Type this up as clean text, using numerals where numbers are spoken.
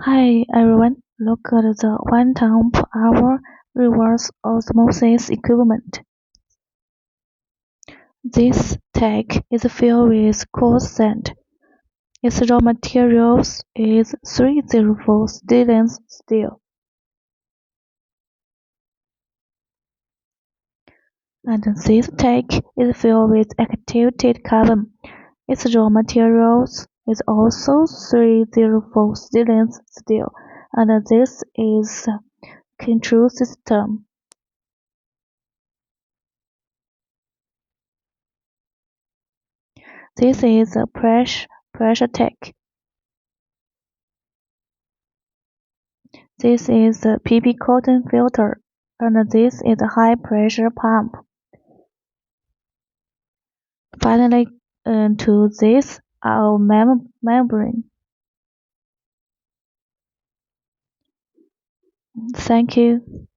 Hi everyone, look at the 1 ton per hour reverse osmosis equipment. This tank is filled with coarse sand. Its raw materials is 304 stainless steel, and this tank is filled with activated carbon. Its raw materials is also 304 stainless steel, and this is a control system. This is a pressure tank. This is the PP cotton filter, and this is a high pressure pump. Finally, to this our membrane. Thank you.